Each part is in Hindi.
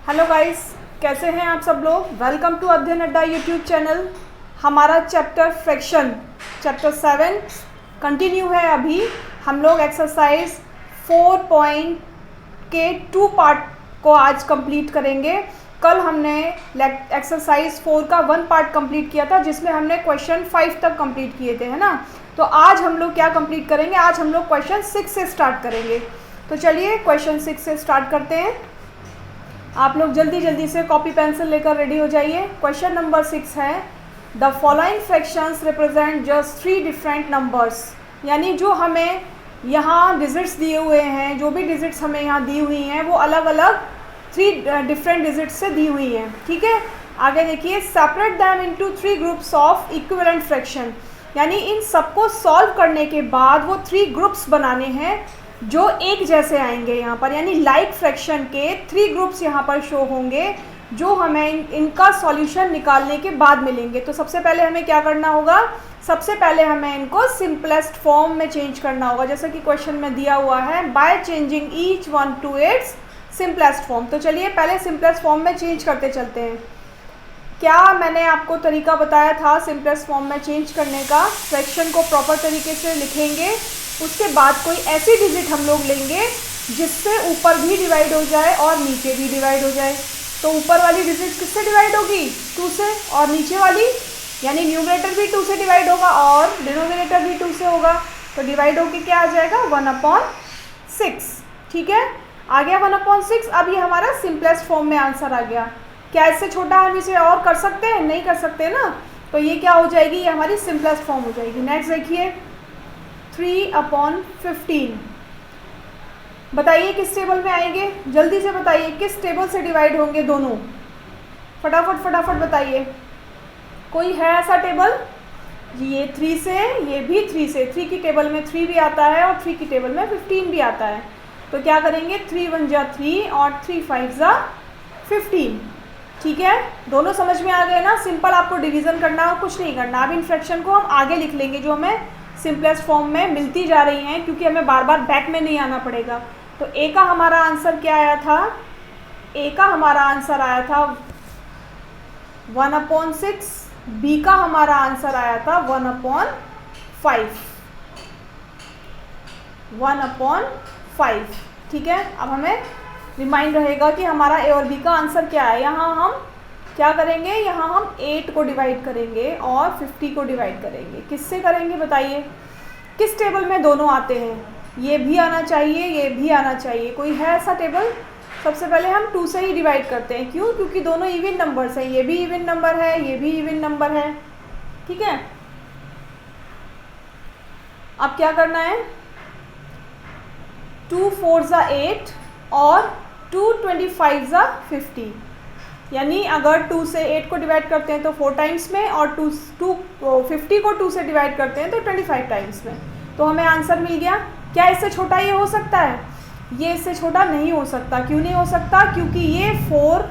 हेलो गाइस, कैसे हैं आप सब लोग। वेलकम टू अध्ययन अड्डा यूट्यूब चैनल। हमारा चैप्टर फ्रैक्शन चैप्टर 7 कंटिन्यू है। अभी हम लोग एक्सरसाइज 4 के 2 पार्ट को आज कंप्लीट करेंगे। कल हमने एक्सरसाइज 4 का 1 पार्ट कंप्लीट किया था, जिसमें हमने क्वेश्चन 5 तक कंप्लीट किए थे, है ना। तो आज हम लोग क्या कंप्लीट करेंगे, आज हम लोग क्वेश्चन 6 से स्टार्ट करेंगे। तो चलिए क्वेश्चन 6 से स्टार्ट करते हैं। आप लोग जल्दी जल्दी से कॉपी पेंसिल लेकर रेडी हो जाइए। क्वेश्चन नंबर 6 है, the following fractions represent just 3 different numbers. यानी जो हमें यहाँ डिजिट्स दिए हुए हैं, जो भी डिजिट्स हमें यहाँ दी हुई हैं, वो अलग अलग 3 डिफरेंट डिजिट्स से दी हुई हैं। ठीक है, आगे देखिए, separate them into 3 groups of equivalent fraction. यानी इन सबको सॉल्व करने के बाद वो 3 ग्रुप्स बनाने हैं जो एक जैसे आएंगे यहाँ पर। यानी लाइक फ्रैक्शन के 3 ग्रुप्स यहाँ पर शो होंगे, जो हमें इनका सॉल्यूशन निकालने के बाद मिलेंगे। तो सबसे पहले हमें क्या करना होगा, सबसे पहले हमें इनको सिंपलेस्ट फॉर्म में चेंज करना होगा, जैसा कि क्वेश्चन में दिया हुआ है, by changing each one two it's simplest form. तो चलिए पहले सिंपलेस्ट फॉर्म में चेंज करते चलते हैं। क्या मैंने आपको तरीका बताया था सिंपलेस्ट फॉर्म में चेंज करने का। फ्रैक्शन को प्रॉपर तरीके से लिखेंगे, उसके बाद कोई ऐसी डिजिट हम लोग लेंगे जिससे ऊपर भी डिवाइड हो जाए और नीचे भी डिवाइड हो जाए। तो ऊपर वाली डिजिट किससे डिवाइड होगी, 2 से, और नीचे वाली यानी न्यूमरेटर भी 2 से डिवाइड होगा और डिनोमिनेटर भी 2 से होगा। तो डिवाइड होके क्या आ जाएगा, 1/6। ठीक है, आ गया 1/6। अब ये हमारा सिंपलेस्ट फॉर्म में आंसर आ गया। क्या इससे छोटा हम इसे और कर सकते हैं, नहीं कर सकते ना। तो ये क्या हो जाएगी, ये हमारी सिंपलेस्ट फॉर्म हो जाएगी। नेक्स्ट देखिए, 3/15। बताइए किस टेबल में आएंगे, जल्दी से बताइए किस टेबल से डिवाइड होंगे दोनों। फटाफट फटाफट बताइए, कोई है ऐसा टेबल। ये 3 से, ये भी 3 से। 3 की टेबल में 3 भी आता है और 3 की टेबल में 15 भी आता है। तो क्या करेंगे, 3 1 जा 3 और 3 5 जा 15। ठीक है, दोनों समझ में आ गए ना। सिंपल आपको डिवीज़न करना और कुछ नहीं करना। अब इन फ्रैक्शन को हम आगे लिख लेंगे जो हमें सिंपलेस्ट फॉर्म में मिलती जा रही हैं, क्योंकि हमें बार बार बैक में नहीं आना पड़ेगा। तो ए का हमारा आंसर क्या आया था, ए का हमारा आंसर आया था 1/6। बी का हमारा आंसर आया था 1/5। 1/5। ठीक है, अब हमें रिमाइंड रहेगा कि हमारा ए और बी का आंसर क्या है। यहाँ हम क्या करेंगे, यहाँ हम 8 को डिवाइड करेंगे और 50 को डिवाइड करेंगे। किससे करेंगे बताइए, किस टेबल में दोनों आते हैं। ये भी आना चाहिए, ये भी आना चाहिए। कोई है ऐसा टेबल। सबसे पहले हम 2 से ही डिवाइड करते हैं। क्यों, क्योंकि दोनों इवन नंबर्स हैं। ये भी इवन नंबर है, ये भी इवन नंबर है। ठीक है, अब क्या करना है, 2 4 जा 8 और 2 25 जा 50। यानी अगर 2 से 8 को डिवाइड करते हैं तो 4 टाइम्स में, और 50 को 2 से डिवाइड करते हैं तो 25 टाइम्स में। तो हमें आंसर मिल गया। क्या इससे छोटा ये हो सकता है, ये इससे छोटा नहीं हो सकता। क्यों नहीं हो सकता, क्योंकि ये 4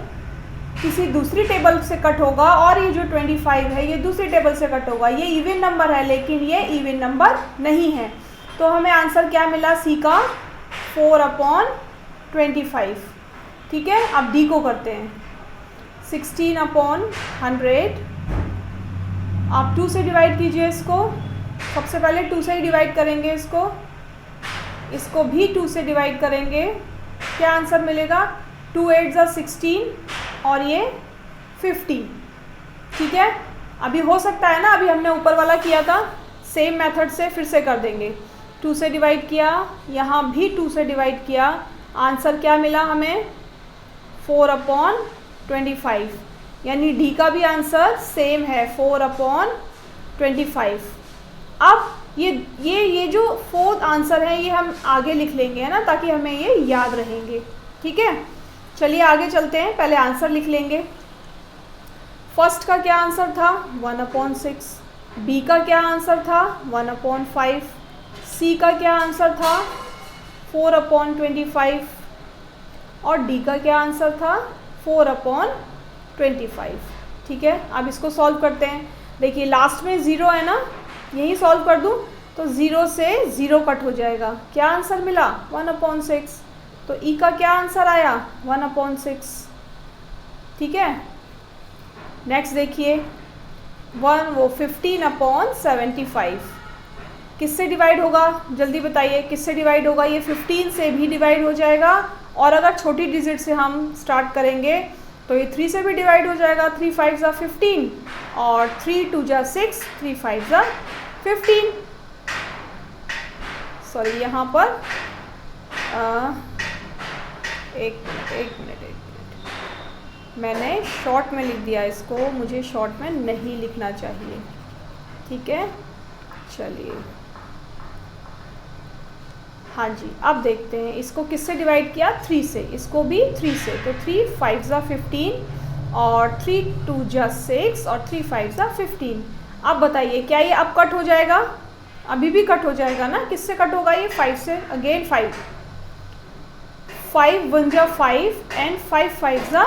किसी दूसरी टेबल से कट होगा और ये जो 25 है ये दूसरी टेबल से कट होगा। ये इवन नंबर है, लेकिन ये इवन नंबर नहीं है। तो हमें आंसर क्या मिला, सी का 4/25। ठीक है, अब डी को करते हैं, 16/100। आप 2 से डिवाइड कीजिए इसको। सबसे पहले 2 से ही डिवाइड करेंगे इसको भी 2 से डिवाइड करेंगे। क्या आंसर मिलेगा, 2 8 जा 16 और ये 50। ठीक है, अभी हो सकता है ना, अभी हमने ऊपर वाला किया था, सेम मेथड से फिर से कर देंगे। 2 से डिवाइड किया, यहाँ भी 2 से डिवाइड किया। आंसर क्या मिला हमें, 4/25। यानी डी का भी आंसर सेम है, 4/25। अब ये जो 4th आंसर है ये हम आगे लिख लेंगे, है ना, ताकि हमें ये याद रहेंगे। ठीक है, चलिए आगे चलते हैं, पहले आंसर लिख लेंगे। फर्स्ट का क्या आंसर था, 1/6। बी का क्या आंसर था, 1/5। सी का क्या आंसर था, 4/25। और डी का क्या आंसर था, 4/25। ठीक है, अब इसको सॉल्व करते हैं। देखिए लास्ट में 0 है ना, यही सॉल्व कर दूं तो 0 से 0 कट हो जाएगा। क्या आंसर मिला, 1/6। तो ई का क्या आंसर आया, 1/6। ठीक है। नेक्स्ट देखिए, 15/75 किससे डिवाइड होगा, जल्दी बताइए किससे डिवाइड होगा। ये 15 से भी डिवाइड हो जाएगा, और अगर छोटी डिजिट से हम स्टार्ट करेंगे तो ये 3 से भी डिवाइड हो जाएगा। 3 5 ज़ा 15 और 3 2 ज़ा 6, 3 5 ज़ा 15। सॉरी, यहाँ पर एक मिनट मैंने शॉर्ट में लिख दिया इसको, मुझे शॉर्ट में नहीं लिखना चाहिए। ठीक है, चलिए हाँ जी, अब देखते हैं इसको किससे डिवाइड किया, 3 से, इसको भी 3 से। तो 3 5 ज़ा 15 और 3 2 ज़ा 6 और 3 5 ज़ा 15। अब बताइए क्या ये अब कट हो जाएगा, अभी भी कट हो जाएगा ना। किससे कट होगा ये, 5 से। अगेन 5 1 ज़ा 5 एंड 5 5 ज़ा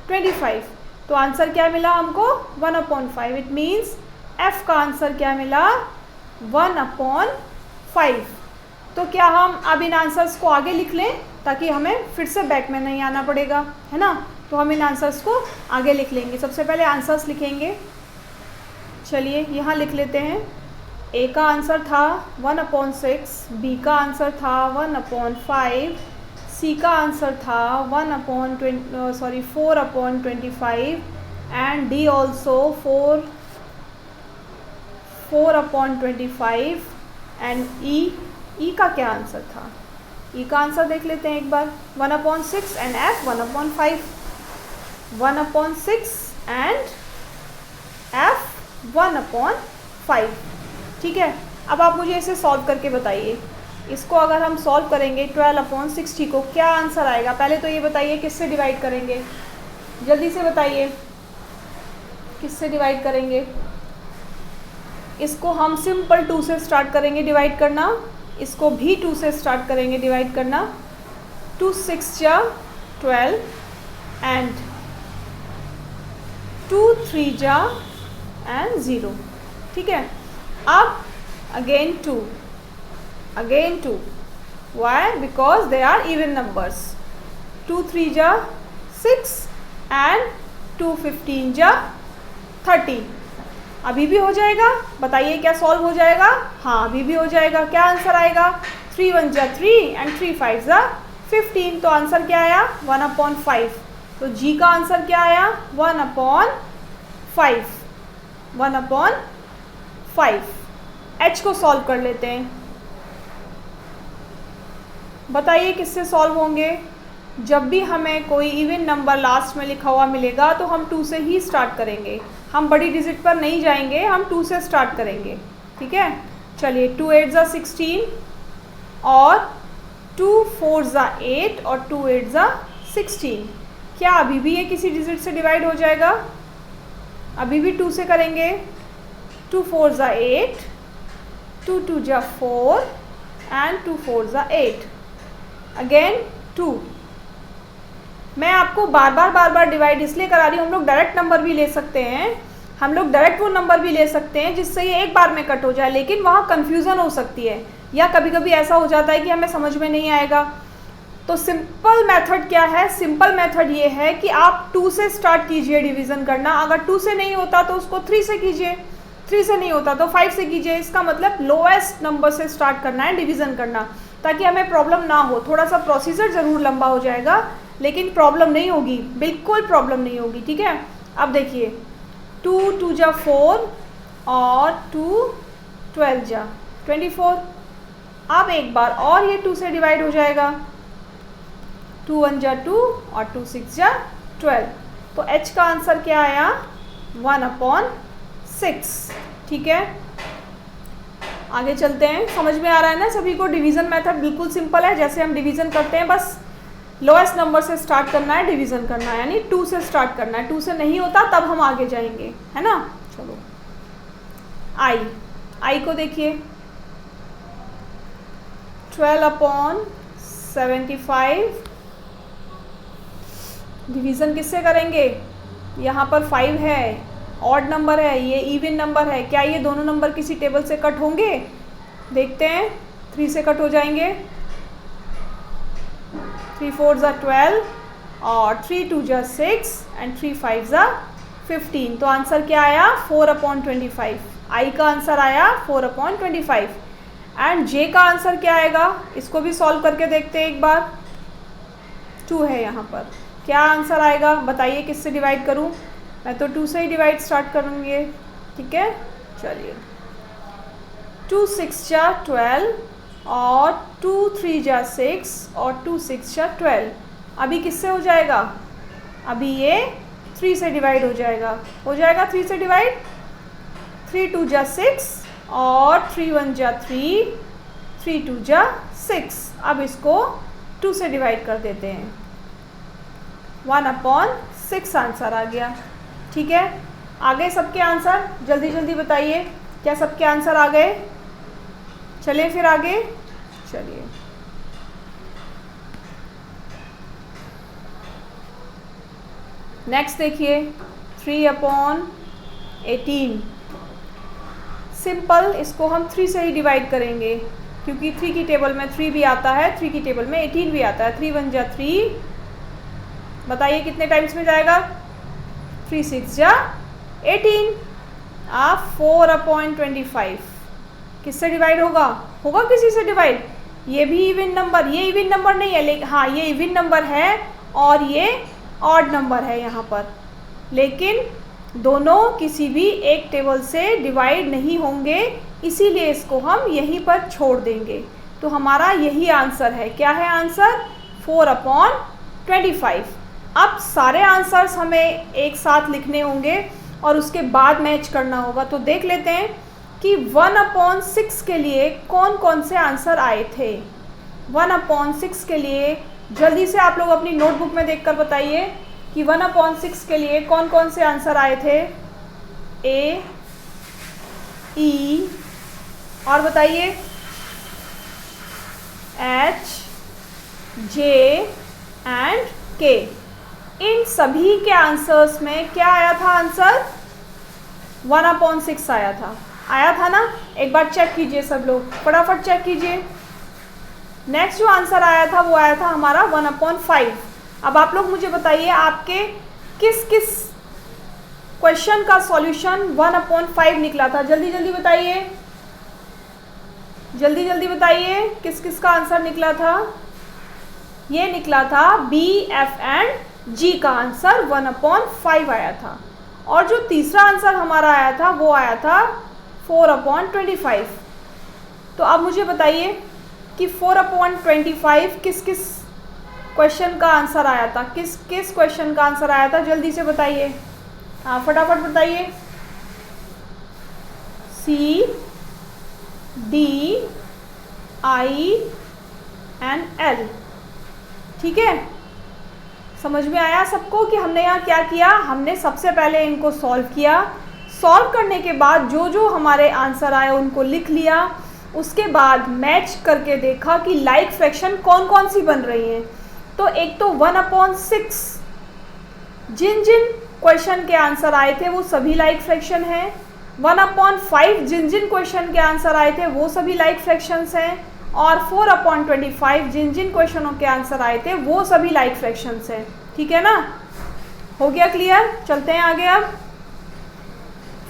25। तो आंसर क्या मिला हमको, 1/5। इट मीन्स एफ का आंसर क्या मिला, 1/5। तो क्या हम अब इन आंसर्स को आगे लिख लें ताकि हमें फिर से बैक में नहीं आना पड़ेगा, है ना। तो हम इन आंसर्स को आगे लिख लेंगे। सबसे पहले आंसर्स लिखेंगे। चलिए यहाँ लिख लेते हैं। ए का आंसर था 1/6, बी का आंसर था 1/5, सी का आंसर था 4/25 एंड डी ऑल्सो 4/25 एंड ई का क्या आंसर था, ई का आंसर देख लेते हैं एक बार, 1/6 एंड एफ 1/5, 1/6 एंड एफ 1/5। ठीक है, अब आप मुझे इसे सॉल्व करके बताइए। इसको अगर हम सॉल्व करेंगे 12/60 को, क्या आंसर आएगा। पहले तो ये बताइए किससे डिवाइड करेंगे, जल्दी से बताइए किससे डिवाइड करेंगे। इसको हम सिंपल 2 से स्टार्ट करेंगे डिवाइड करना, इसको भी 2 से स्टार्ट करेंगे डिवाइड करना। 2 6 ज़ा 12 एंड 2 3 ज़ा एंड 0। ठीक है, अब again 2 why, because they are even numbers. 2 3 ज़ा 6 एंड 2 15 ज़ा 30। अभी भी हो जाएगा, बताइए क्या सॉल्व हो जाएगा। हाँ, अभी भी हो जाएगा। क्या आंसर आएगा, 3 1 ज़ा 3 एंड 3 5 ज़ा 15। तो आंसर क्या आया, 1/5। तो जी का आंसर क्या आया, 1/5, 1/5। एच को सॉल्व कर लेते हैं। बताइए किससे सॉल्व होंगे। जब भी हमें कोई इवन नंबर लास्ट में लिखा हुआ मिलेगा तो हम 2 से ही स्टार्ट करेंगे, हम बड़ी डिजिट पर नहीं जाएंगे, हम 2 से स्टार्ट करेंगे। ठीक है, चलिए 2 8 ज़ा 16 और 2 4 ज़ा 8 और 2 8 ज़ा 16। क्या अभी भी ये किसी डिजिट से डिवाइड हो जाएगा, अभी भी 2 से करेंगे। 2 4 ज़ा 8, 2 2 ज़ा 4 एंड 2 4 ज़ा 8, अगेन 2। मैं आपको बार बार डिवाइड इसलिए करा रही हूँ, हम लोग डायरेक्ट नंबर भी ले सकते हैं, हम लोग डायरेक्ट वो नंबर भी ले सकते हैं जिससे ये एक बार में कट हो जाए, लेकिन वहाँ कन्फ्यूज़न हो सकती है, या कभी कभी ऐसा हो जाता है कि हमें समझ में नहीं आएगा। तो सिंपल मेथड क्या है, सिंपल मेथड ये है कि आप 2 से स्टार्ट कीजिए डिवीज़न करना। अगर 2 से नहीं होता तो उसको 3 से कीजिए, 3 से नहीं होता तो 5 से कीजिए। इसका मतलब लोएस्ट नंबर से स्टार्ट करना है डिवीज़न करना, ताकि हमें प्रॉब्लम ना हो। थोड़ा सा प्रोसीजर ज़रूर लंबा हो जाएगा, लेकिन प्रॉब्लम नहीं होगी, बिल्कुल प्रॉब्लम नहीं होगी। ठीक है, अब देखिए 2 2 ज़ा 4 और 2 12 ज़ा 24। अब एक बार और ये 2 से डिवाइड हो जाएगा, 2 1 ज़ा 2 और 2 6 ज़ा 12। तो एच का आंसर क्या आया, 1/6। ठीक है, आगे चलते हैं। समझ में आ रहा है ना सभी को, डिवीज़न मेथड बिल्कुल सिंपल है। जैसे हम डिवीज़न करते हैं, बस लोएस्ट नंबर से स्टार्ट करना है, डिवीज़न करना है, यानी 2 से स्टार्ट करना है। 2 से नहीं होता तब हम आगे जाएंगे, है ना। चलो आई को देखिए, 12/75 डिवीज़न किससे करेंगे। यहाँ पर 5 है, ऑड नंबर है, ये इवन नंबर है। क्या ये दोनों नंबर किसी टेबल से कट होंगे, देखते हैं। 3 से कट हो जाएंगे, 3 4 ज़ा 12 और 3 2 जा 6 एंड 3 5 जा 15। तो आंसर क्या आया 4/25। आई का आंसर आया 4/25। एंड जे का आंसर क्या आएगा, इसको भी सॉल्व करके देखते हैं एक बार। 2 है यहाँ पर, क्या आंसर आएगा बताइए, किससे डिवाइड करूँ? मैं तो 2 से ही डिवाइड स्टार्ट करूँगी, ठीक है। चलिए 2 6 जा 12 और 2 3 जा 6 और 2 6 जा 12। अभी किससे हो जाएगा, अभी ये 3 से डिवाइड हो जाएगा 3 से डिवाइड। 3 2 जा 6 और 3 1 जा 3, 3 2 जा 6। अब इसको 2 से डिवाइड कर देते हैं, 1/6 आंसर आ गया, ठीक है। आ गए सबके आंसर? जल्दी जल्दी बताइए, क्या सबके आंसर आ गए? चलिए फिर आगे चलिए। नेक्स्ट देखिए 3/18। सिंपल, इसको हम 3 से ही डिवाइड करेंगे क्योंकि 3 की टेबल में 3 भी आता है, 3 की टेबल में 18 भी आता है। 3 1 जा 3, बताइए कितने टाइम्स में जाएगा? 3 6 जा 18। आप 4/25 किससे डिवाइड होगा किसी से डिवाइड? ये भी इवन नंबर, ये इवन नंबर नहीं है, लेकिन हाँ ये इवन नंबर है और ये ऑड नंबर है यहाँ पर, लेकिन दोनों किसी भी एक टेबल से डिवाइड नहीं होंगे, इसीलिए इसको हम यहीं पर छोड़ देंगे। तो हमारा यही आंसर है। क्या है आंसर? 4/25। अब सारे आंसर्स हमें एक साथ लिखने होंगे और उसके बाद मैच करना होगा। तो देख लेते हैं कि 1/6 के लिए कौन कौन से आंसर आए थे। 1/6 के लिए जल्दी से आप लोग अपनी नोटबुक में देखकर बताइए कि 1/6 के लिए कौन कौन से आंसर आए थे। ए, ई और बताइए एच, जे एंड के। इन सभी के आंसर्स में क्या आया था आंसर? 1/6 आया था ना। एक बार चेक कीजिए सब लोग, फटाफट चेक कीजिए। नेक्स्ट जो आंसर आया था वो आया था हमारा 1/5। अब आप लोग मुझे बताइए आपके किस किस क्वेश्चन का सॉल्यूशन 1/5 निकला था। जल्दी जल्दी बताइए, जल्दी जल्दी बताइए किस किस का आंसर निकला था। ये निकला था बी, एफ एंड जी का आंसर 1/5 आया था। और जो तीसरा आंसर हमारा आया था वो आया था 4/25। तो अब मुझे बताइए कि 4/25 किस किस क्वेश्चन का आंसर आया था, किस किस क्वेश्चन का आंसर आया था, जल्दी से बताइए। हाँ फटाफट बताइए। सी, डी, आई एंड एल, ठीक है। समझ में आया सबको कि हमने यहाँ क्या किया? हमने सबसे पहले इनको सॉल्व किया। सॉल्व करने के बाद जो जो हमारे आंसर आए उनको लिख लिया। उसके बाद मैच करके देखा कि लाइक फ्रैक्शन कौन कौन सी बन रही हैं। तो एक तो 1/6 जिन जिन क्वेश्चन के आंसर आए थे वो सभी लाइक फ्रैक्शन हैं। 1/5 जिन जिन क्वेश्चन के आंसर आए थे वो सभी लाइक फ्रैक्शंस हैं। और 4/25 जिन जिन क्वेश्चनों के आंसर आए थे वो सभी लाइक फ्रैक्शंस हैं। ठीक है ना, हो गया क्लियर? चलते हैं आगे। अब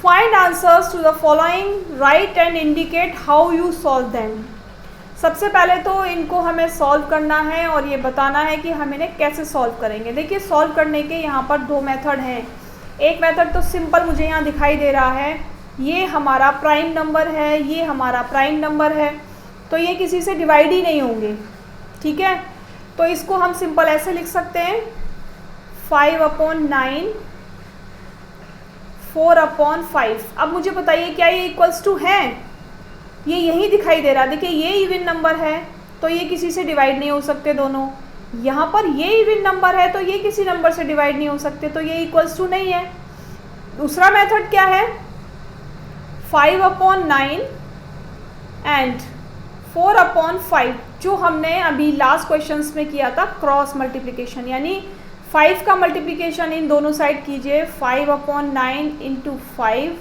find answers to the following, write and indicate how you solve them. सबसे पहले तो इनको हमें सॉल्व करना है और ये बताना है कि हम इन्हें कैसे सॉल्व करेंगे। देखिए सॉल्व करने के यहाँ पर 2 मेथड हैं। एक मेथड तो सिंपल मुझे यहाँ दिखाई दे रहा है, ये हमारा प्राइम नंबर है, ये हमारा प्राइम नंबर है, तो ये किसी से डिवाइड ही नहीं होंगे। ठीक है, तो इसको हम सिंपल ऐसे लिख सकते हैं 5/9 4/5। अब मुझे बताइए क्या ये इक्वल्स टू है? ये यही दिखाई दे रहा है। देखिए ये इवन नंबर है तो ये किसी से डिवाइड नहीं हो सकते दोनों। यहाँ पर ये इवन नंबर है तो ये किसी नंबर से डिवाइड नहीं हो सकते, तो ये इक्वल्स टू नहीं है। दूसरा मेथड क्या है? 5/9 एंड 4/5, जो हमने अभी लास्ट क्वेश्चंस में किया था क्रॉस मल्टीप्लिकेशन, यानी 5 का मल्टीप्लिकेशन इन दोनों साइड कीजिए। 5/9 × 5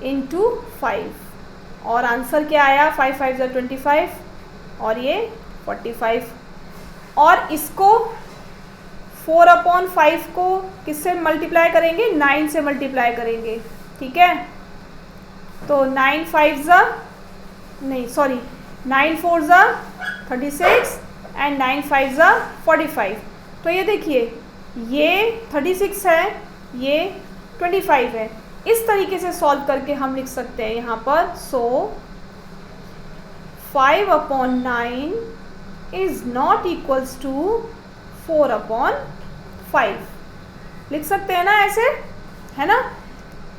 × 5 और आंसर क्या आया? 5 5 25 और ये 45। और इसको 4/5 को किससे मल्टीप्लाई करेंगे? 9 से मल्टीप्लाई करेंगे, ठीक है। तो 9 4 36 एंड 9 5 45। तो ये देखिए, ये 36 है, ये 25 है। इस तरीके से सॉल्व करके हम लिख सकते हैं यहाँ पर। सो 5/9 इज़ नॉट इक्वल्स टू 4/5। लिख सकते हैं ना ऐसे, है ना।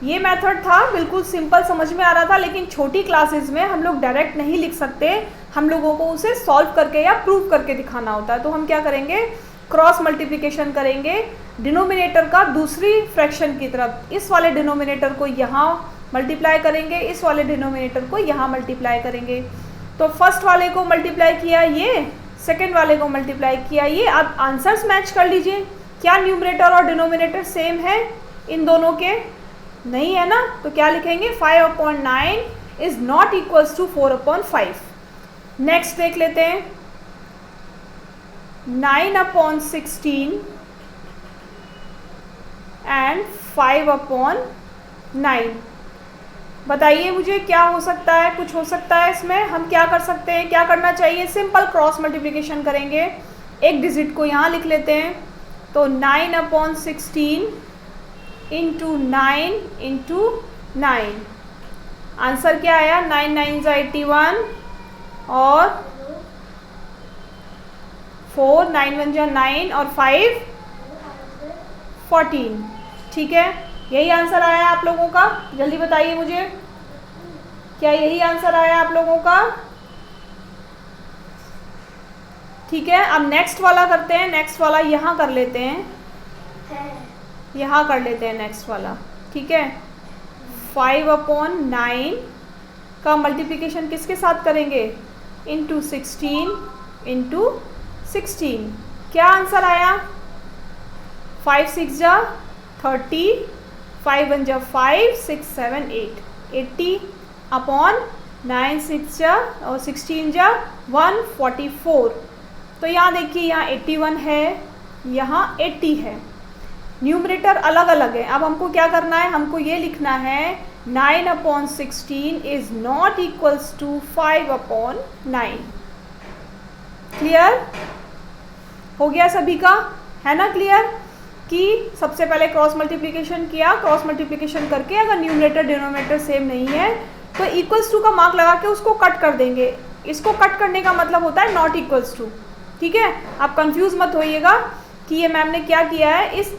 ये मेथड था, बिल्कुल सिंपल, समझ में आ रहा था। लेकिन छोटी क्लासेस में हम लोग डायरेक्ट नहीं लिख सकते, हम लोगों को उसे सॉल्व करके या प्रूव करके दिखाना होता है। तो हम क्या करेंगे? क्रॉस मल्टीप्लिकेशन करेंगे डिनोमिनेटर का दूसरी फ्रैक्शन की तरफ। इस वाले डिनोमिनेटर को यहाँ मल्टीप्लाई करेंगे, इस वाले डिनोमिनेटर को यहाँ मल्टीप्लाई करेंगे। तो फर्स्ट वाले को मल्टीप्लाई किया ये, सेकेंड वाले को मल्टीप्लाई किया ये। अब आंसर्स मैच कर लीजिए। क्या न्यूमरेटर और डिनोमिनेटर सेम है इन दोनों के? नहीं है ना। तो क्या लिखेंगे? 5/9 is not equals to 4/5। Next देख लेते हैं। 9/16 एंड 5/9। बताइए मुझे क्या हो सकता है? कुछ हो सकता है इसमें? हम क्या कर सकते हैं? क्या करना चाहिए? सिंपल क्रॉस मल्टीप्लिकेशन करेंगे। एक डिजिट को यहाँ लिख लेते हैं। तो 9/16 इंटू 9 इंटू 9। आंसर क्या आया? 9 9 81 और 4 9 1 9 और 5 14। ठीक है, यही आंसर आया आप लोगों का? जल्दी बताइए मुझे, क्या यही आंसर आया आप लोगों का? ठीक है, अब नेक्स्ट वाला करते हैं। नेक्स्ट वाला यहाँ कर लेते हैं, यहाँ कर लेते हैं नेक्स्ट वाला। ठीक है, 5/9 का मल्टीप्लिकेशन किसके साथ करेंगे? Into 16 into 16। क्या आंसर आया? 5 6 जा 30, 5 1 जा 5, 6 7 8, 80/9 6 जा और 16 जा 144। तो यहाँ देखिए, यहाँ 81 है, यहाँ 80 है। न्यूमरेटर अलग अलग है। अब हमको क्या करना है? हमको ये लिखना है 9/16 is not equals to 5/9। Clear हो गया सभी का? है ना क्लियर? कि सबसे पहले क्रॉस मल्टीप्लिकेशन किया, क्रॉस मल्टीप्लिकेशन करके अगर न्यूमरेटर डिनोमिनेटर सेम नहीं है तो इक्वल्स टू का मार्क लगा के उसको कट कर देंगे। इसको कट करने का मतलब होता है नॉट इक्वल्स टू। ठीक है, आप कंफ्यूज मत होइएगा कि ये मैम ने क्या किया है। इस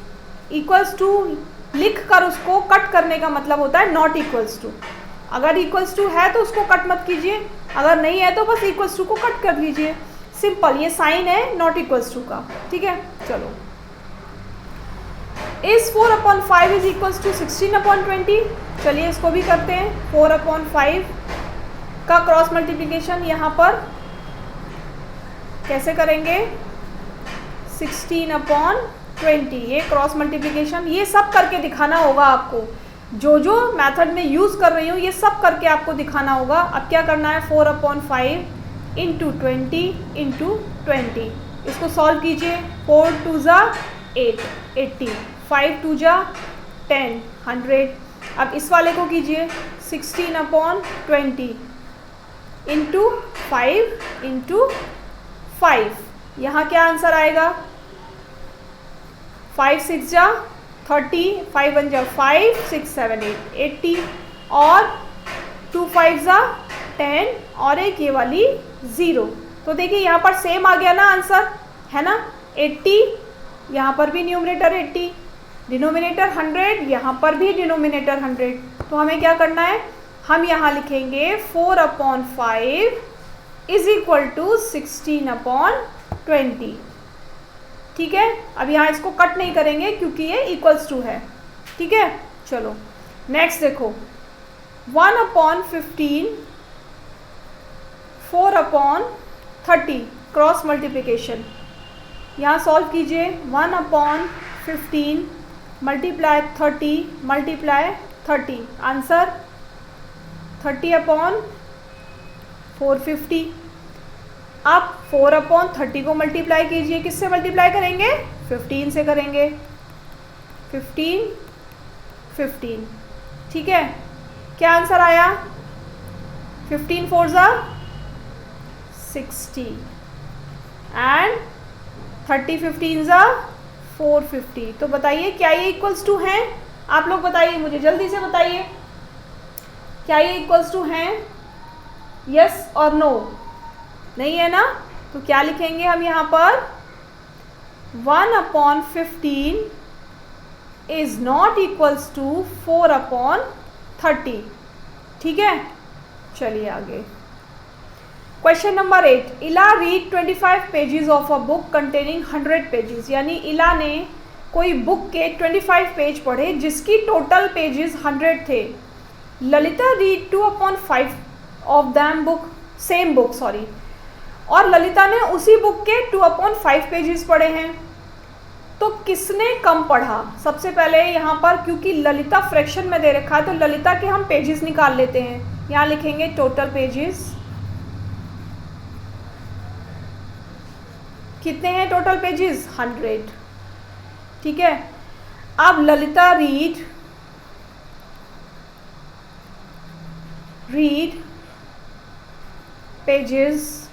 इक्वल्स टू लिख कर उसको कट करने का मतलब होता है नॉट इक्वल्स टू। अगर इक्वल्स टू है तो उसको कट मत कीजिए, अगर नहीं है तो बस इक्वल्स टू को कट कर लीजिए। सिंपल, ये साइन है नॉट इक्वल्स टू का। ठीक है, चलो। इस 4/5 इज इक्वल्स टू 16/20। चलिए इसको भी करते हैं। 4/5 का क्रॉस मल्टीप्लिकेशन यहाँ पर कैसे करेंगे? 16/20। ये क्रॉस मल्टीप्लिकेशन, ये सब करके दिखाना होगा आपको। जो जो मेथड में यूज़ कर रही हूँ ये सब करके आपको दिखाना होगा। अब क्या करना है? 4/5 इंटू 20 इंटू 20। इसको सॉल्व कीजिए। 4 2 जा 8, 80, 5 2 जा 10, 100। अब इस वाले को कीजिए 16/20 इंटू 5 इंटू 5। यहाँ क्या आंसर आएगा? 5 6 जा 30, 5 1 जा 5, 6 7 8, 80 और 2 5 जा 10 और एक ये वाली 0। तो देखिए यहाँ पर सेम आ गया ना आंसर, है ना। 80, यहाँ पर भी न्यूमरेटर 80, डिनोमिनेटर 100, यहाँ पर भी डिनोमिनेटर 100। तो हमें क्या करना है? हम यहाँ लिखेंगे 4/5 इज इक्वल टू 16/20। ठीक है, अब यहाँ इसको कट नहीं करेंगे क्योंकि ये इक्वल्स टू है। ठीक है, चलो नेक्स्ट देखो। 1/15 4/30 क्रॉस मल्टीप्लिकेशन। यहाँ सॉल्व कीजिए। 1/15 मल्टीप्लाई 30 मल्टीप्लाई 30। आंसर 30/450। आप 4/30 को मल्टीप्लाई कीजिए, किससे मल्टीप्लाई करेंगे? 15 से करेंगे, 15, ठीक है। क्या आंसर आया? 15 4 ज़ा 60 एंड 30 15 ज़ा 450। तो बताइए क्या ये इक्वल्स टू हैं? आप लोग बताइए, मुझे जल्दी से बताइए, क्या ये इक्वल्स टू हैं? यस और नो? नहीं है ना? तो क्या लिखेंगे हम यहाँ पर? 1/15 इज नॉट इक्वल्स टू 4/30, ठीक है। चलिए आगे, क्वेश्चन नंबर 8। इला read 25 pages of a book containing 100 pages. यानी इला ने कोई बुक के 25 पेज पढ़े जिसकी टोटल पेजेस 100 थे। Lalita read 2/5 of them book, same book sorry, और ललिता ने उसी बुक के 2/5 पेजेस पढ़े हैं। तो किसने कम पढ़ा? सबसे पहले यहाँ पर क्योंकि ललिता फ्रैक्शन में दे रखा है तो ललिता के हम पेजेस निकाल लेते हैं। यहाँ लिखेंगे टोटल पेजेस, कितने हैं टोटल पेजेस? 100, ठीक है। अब Lalita read pages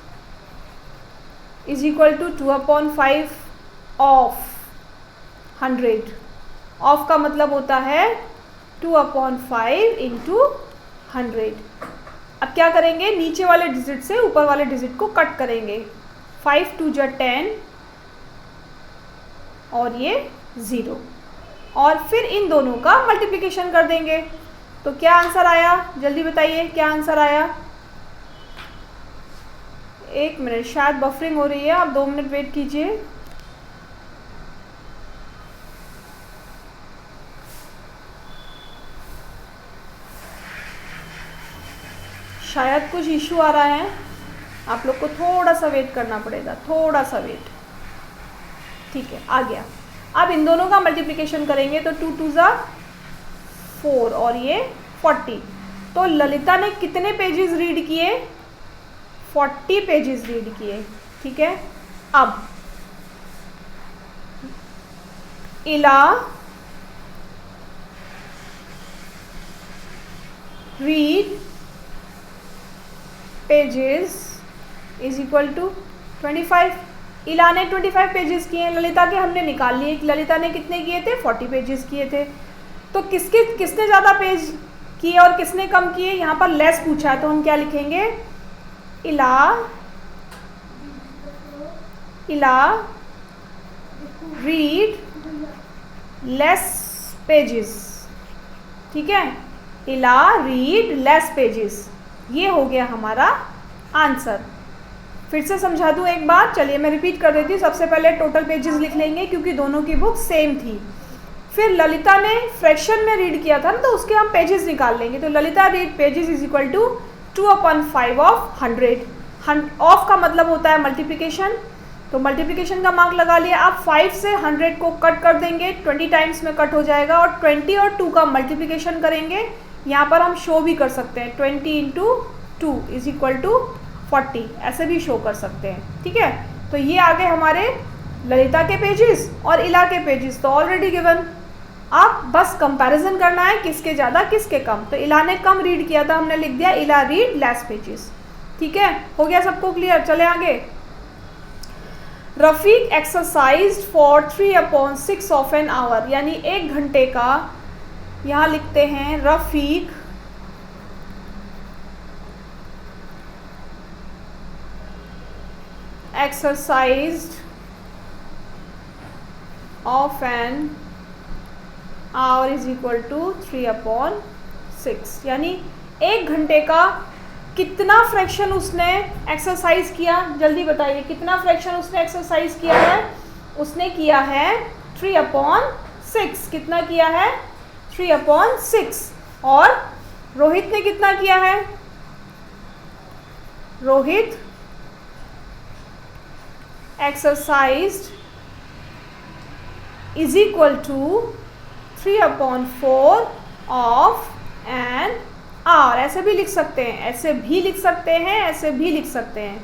is equal to 2/5 of 100। Of का मतलब होता है 2/5 इंटू 100। अब क्या करेंगे? नीचे वाले डिजिट से ऊपर वाले डिजिट को कट करेंगे। 5 2 जा 10 और ये 0, और फिर इन दोनों का मल्टीप्लिकेशन कर देंगे। तो क्या आंसर आया? जल्दी बताइए क्या आंसर आया? 1 मिनट, शायद बफरिंग हो रही है, आप 2 मिनट वेट कीजिए। शायद कुछ इशू आ रहा है, आप लोग को थोड़ा सा वेट करना पड़ेगा, थोड़ा सा वेट, ठीक है। आ गया। अब इन दोनों का मल्टीप्लिकेशन करेंगे तो 2 2 ज़ा 4 और ये 40। तो ललिता ने कितने पेजेस रीड किए? 40 पेजेस रीड किए, ठीक है। अब Ila read pages is equal to 25। Ila ने 25 पेजेस किए, ललिता के हमने निकाल लिए। ललिता ने कितने किए थे? 40 पेजेस किए थे। तो किसने ज़्यादा पेज किए और किसने कम किए? यहाँ पर लेस पूछा है तो हम क्या लिखेंगे? इला रीड लेस पेजेस, ठीक है। इला रीड लेस पेजेस, ये हो गया हमारा आंसर। फिर से समझा दूँ एक बार, चलिए मैं रिपीट कर देती हूँ। सबसे पहले टोटल पेजेस लिख लेंगे क्योंकि दोनों की बुक सेम थी। फिर ललिता ने फ्रैक्शन में रीड किया था ना, तो उसके हम पेजेस निकाल लेंगे। तो Lalita read pages is equal to 2/5 of 100। Of का मतलब होता है मल्टीप्लिकेशन, तो मल्टीप्लिकेशन का मार्क लगा लिया। आप 5 से 100 को कट कर देंगे, 20 टाइम्स में कट हो जाएगा, और 20 और 2 का मल्टीप्लिकेशन करेंगे। यहाँ पर हम शो भी कर सकते हैं, 20 इंटू 2 इज इक्वल टू 40, ऐसे भी शो कर सकते हैं, ठीक है। तो ये आ गए हमारे ललिता के पेजेस और इला के पेजेस तो ऑलरेडी गिवन। आप बस कंपैरिजन करना है किसके ज़्यादा किसके कम। तो इला ने कम रीड किया था, हमने लिख दिया इला रीड लेस पेजेस, ठीक है। हो गया सबको क्लियर? चले आगे। Rafiq exercise for 3/6 of an hour, यानी 1 घंटे का, यहाँ लिखते हैं Rafiq exercised of an hour is equal to 3/6, यानी 1 घंटे का कितना फ्रैक्शन उसने एक्सरसाइज किया? जल्दी बताइए कितना फ्रैक्शन उसने एक्सरसाइज किया है? उसने किया है 3/6। कितना किया है? 3/6। और रोहित ने कितना किया है? Rohit exercised is equal to 3/4 of an hour. ऐसे भी लिख सकते हैं, ऐसे भी लिख सकते हैं, ऐसे भी लिख सकते हैं,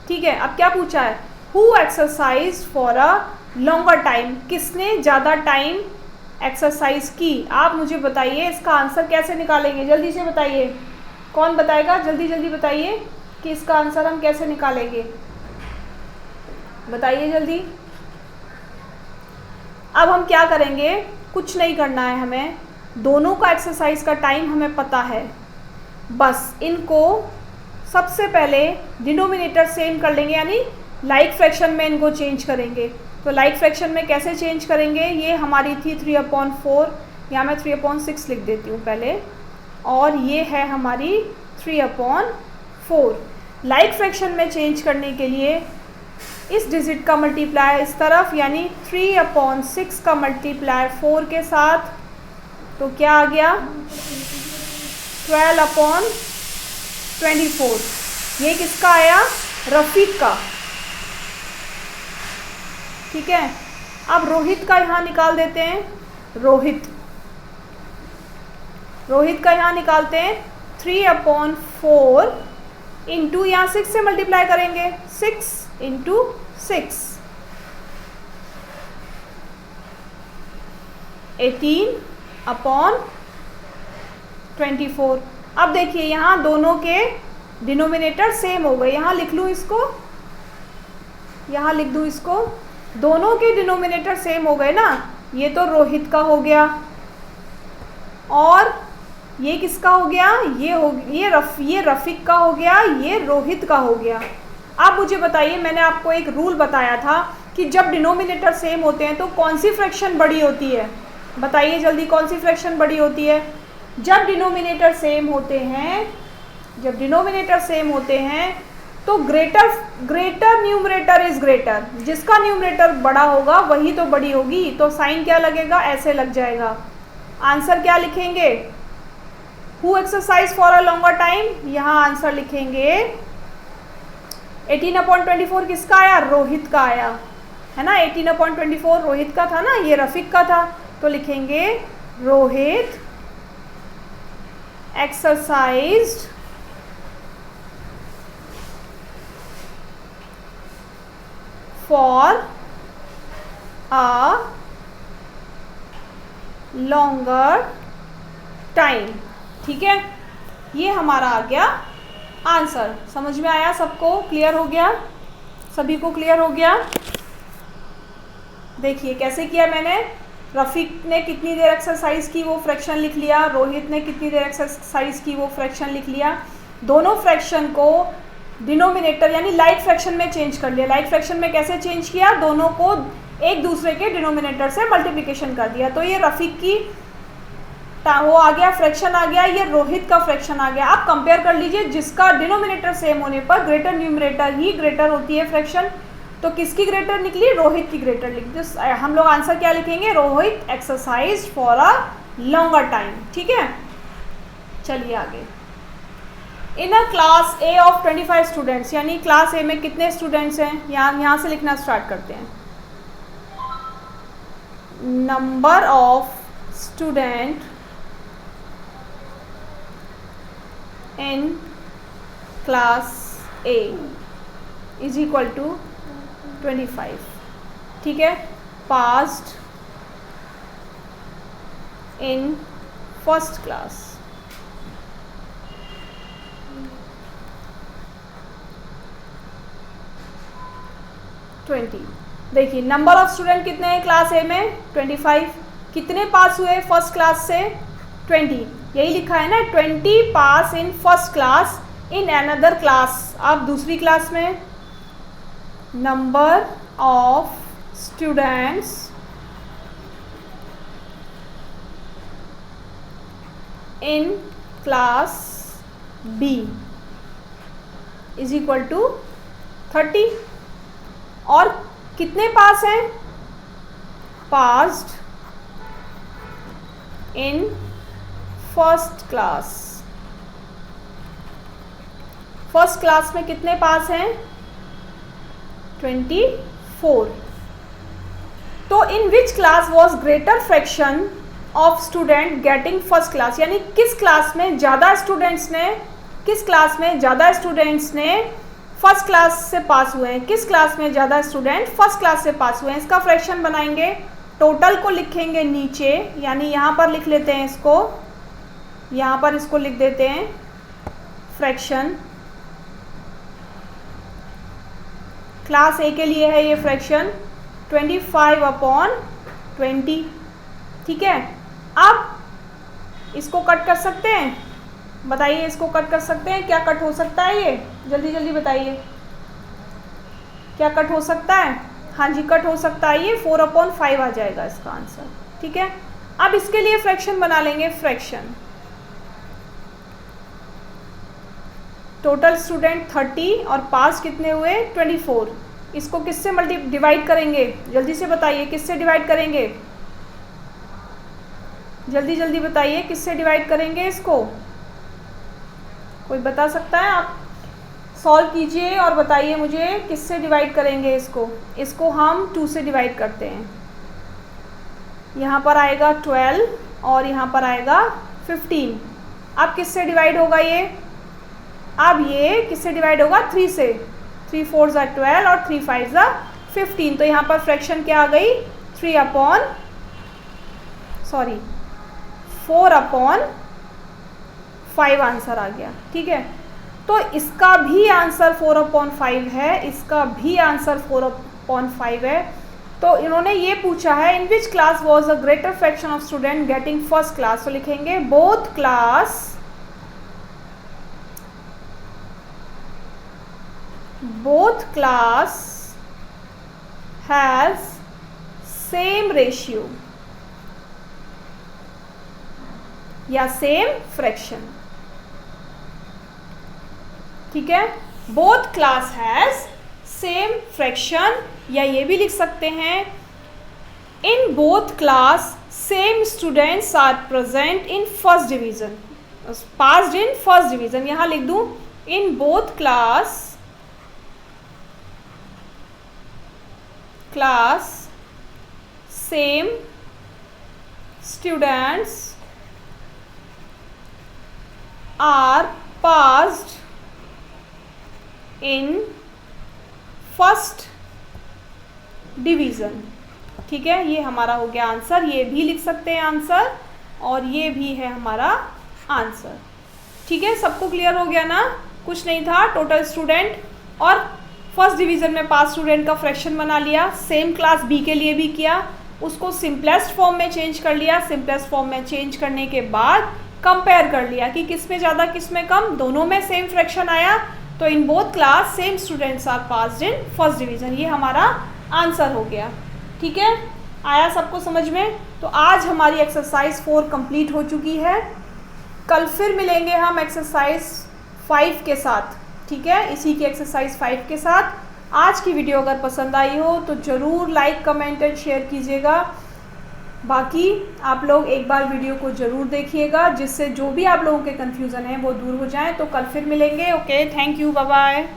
ठीक है, अब क्या पूछा है, who exercise for a longer time, किसने ज़्यादा टाइम एक्सरसाइज की। आप मुझे बताइए इसका आंसर कैसे निकालेंगे, जल्दी से बताइए, कौन बताएगा, जल्दी जल्दी बताइए कि इसका आंसर हम कैसे निकालेंगे, बताइए जल्दी। अब हम क्या करेंगे, कुछ नहीं करना है हमें, दोनों का एक्सरसाइज का टाइम हमें पता है, बस इनको सबसे पहले डिनोमिनेटर सेम कर लेंगे, यानी लाइक फ्रैक्शन में इनको चेंज करेंगे। तो लाइक फ्रैक्शन में कैसे चेंज करेंगे, ये हमारी थी 3/4, यहाँ मैं 3/6 लिख देती हूँ पहले, और ये है हमारी 3/4। लाइक फ्रैक्शन में चेंज करने के लिए इस डिजिट का मल्टीप्लाई इस तरफ, यानी 3/6 का मल्टीप्लाई 4 के साथ, तो क्या आ गया 12/24। ये किसका आया, रफ़ीक का, ठीक है। अब रोहित का यहाँ निकाल देते हैं, रोहित का यहाँ निकालते हैं 3/4 इंटू, यहाँ 6 से मल्टीप्लाई करेंगे, 6 इंटू 6, 18/24। अब देखिए यहाँ दोनों के डिनोमिनेटर सेम हो गए, यहाँ लिख लूँ इसको, यहाँ लिख दूँ इसको, दोनों के डिनोमिनेटर सेम हो गए ना, ये तो रोहित का हो गया, और ये किसका हो गया, ये रफ़ीक का हो गया, ये रोहित का हो गया। अब मुझे बताइए, मैंने आपको एक रूल बताया था कि जब डिनोमिनेटर सेम होते हैं तो कौन सी फ्रैक्शन बड़ी होती है, बताइए जल्दी, कौन सी फ्रैक्शन बड़ी होती है। जब डिनोमिनेटर सेम होते हैं, तो ग्रेटर न्यूमरेटर इज ग्रेटर, जिसका न्यूमरेटर बड़ा होगा वही तो बड़ी होगी, तो साइन क्या लगेगा, ऐसे लग जाएगा। आंसर क्या लिखेंगे, who exercise for a longer time, यहाँ आंसर लिखेंगे 18/24 किसका आया, रोहित का आया, है ना, 18/24 रोहित का था ना, ये रफ़ीक का था, तो लिखेंगे Rohit exercised for a longer time, ठीक है। ये हमारा आ गया आंसर, समझ में आया सबको, क्लियर हो गया, सभी को क्लियर हो गया। देखिए कैसे किया मैंने, रफ़ीक ने कितनी देर एक्सरसाइज की वो फ्रैक्शन लिख लिया, रोहित ने कितनी देर एक्सरसाइज की वो फ्रैक्शन लिख लिया, दोनों फ्रैक्शन को डिनोमिनेटर यानी लाइक फ्रैक्शन में चेंज कर लिया। लाइक फ्रैक्शन में कैसे चेंज किया, दोनों को एक दूसरे के डिनोमिनेटर से मल्टीप्लिकेशन कर दिया, तो ये रफ़ीक की वो आ गया, फ्रैक्शन आ गया, ये रोहित का फ्रैक्शन आ गया। आप कंपेयर कर लीजिए, जिसका डिनोमिनेटर सेम होने पर ग्रेटर न्यूमरेटर ही ग्रेटर होती है फ्रैक्शन, तो किसकी ग्रेटर निकली, रोहित की ग्रेटर निकली। हम लोग आंसर क्या लिखेंगे, Rohit exercise for a longer time, ठीक है। चलिए आगे, in a class A of 25 students, यानी क्लास ए में कितने स्टूडेंट्स हैं, यहाँ से लिखना स्टार्ट करते हैं। Number of student in class A is equal to 25, ठीक है। पास्ड इन फर्स्ट क्लास, देखिए नंबर ऑफ स्टूडेंट कितने हैं क्लास ए में, 25, कितने पास हुए फर्स्ट क्लास से, 20, यही लिखा है ना, 20 pass in first class in another class. अब दूसरी क्लास में number of students in class B is equal to 30, और कितने पास हैं, passed in first class, first class में कितने पास हैं, 24। तो in which class was greater fraction of student getting first class, यानी किस क्लास में ज़्यादा स्टूडेंट्स ने फर्स्ट क्लास से पास हुए हैं, किस क्लास में ज़्यादा स्टूडेंट फर्स्ट क्लास से पास हुए हैं, इसका फ्रैक्शन बनाएंगे। टोटल को लिखेंगे नीचे, यानी यहाँ पर लिख लेते हैं इसको, यहाँ पर इसको लिख देते हैं फ्रैक्शन। क्लास ए के लिए है ये फ्रैक्शन 25/20, ठीक है। अब इसको कट कर सकते हैं, बताइए इसको कट कर सकते हैं, क्या कट हो सकता है ये, जल्दी जल्दी बताइए क्या कट हो सकता है। हाँ जी कट हो सकता है, ये 4/5 आ जाएगा इसका आंसर, ठीक है। अब इसके लिए फ्रैक्शन बना लेंगे, फ्रैक्शन टोटल स्टूडेंट 30 और पास कितने हुए 24। इसको किससे डिवाइड करेंगे, जल्दी से बताइए किससे डिवाइड करेंगे, जल्दी जल्दी बताइए किससे डिवाइड करेंगे इसको, कोई बता सकता है। आप सॉल्व कीजिए और बताइए मुझे किससे डिवाइड करेंगे इसको। इसको हम 2 से डिवाइड करते हैं, यहाँ पर आएगा 12 और यहाँ पर आएगा 15। अब किससे डिवाइड होगा ये, अब ये किससे डिवाइड होगा 3 से, 3 4 ज़ा 12 और 3 5 ज़ा 15। तो यहाँ पर फ्रैक्शन क्या आ गई 4/5 आंसर आ गया, ठीक है। तो इसका भी आंसर 4/5 है, इसका भी आंसर 4/5 है। तो इन्होंने ये पूछा है in which class was a greater fraction of student getting first class. तो लिखेंगे both class has same ratio या सेम फ्रैक्शन, ठीक है। Both class has same fraction, या ये भी लिख सकते हैं in both class same students are present in first division, passed in first division. यहाँ लिख दूं in both class same students are passed in first division, ठीक है। ये हमारा हो गया आंसर, ये भी लिख सकते हैं आंसर और ये भी है हमारा आंसर, ठीक है। सबको क्लियर हो गया ना, कुछ नहीं था। टोटल स्टूडेंट और फर्स्ट डिवीज़न में पास स्टूडेंट का फ्रैक्शन बना लिया, सेम क्लास बी के लिए भी किया, उसको सिंपलेस्ट फॉर्म में चेंज कर लिया। सिंपलेस्ट फॉर्म में चेंज करने के बाद कंपेयर कर लिया कि किस में ज़्यादा किस में कम, दोनों में सेम फ्रैक्शन आया। तो in both class same students are passed in first division, ये हमारा आंसर हो गया, ठीक है। आया सबको समझ में। तो आज हमारी एक्सरसाइज 4 कंप्लीट हो चुकी है। कल फिर मिलेंगे हम एक्सरसाइज 5 के साथ, ठीक है, इसी की एक्सरसाइज 5 के साथ। आज की वीडियो अगर पसंद आई हो तो ज़रूर लाइक कमेंट एंड शेयर कीजिएगा। बाकी आप लोग एक बार वीडियो को ज़रूर देखिएगा, जिससे जो भी आप लोगों के कन्फ्यूज़न है वो दूर हो जाए। तो कल फिर मिलेंगे। Okay, thank you, bye bye.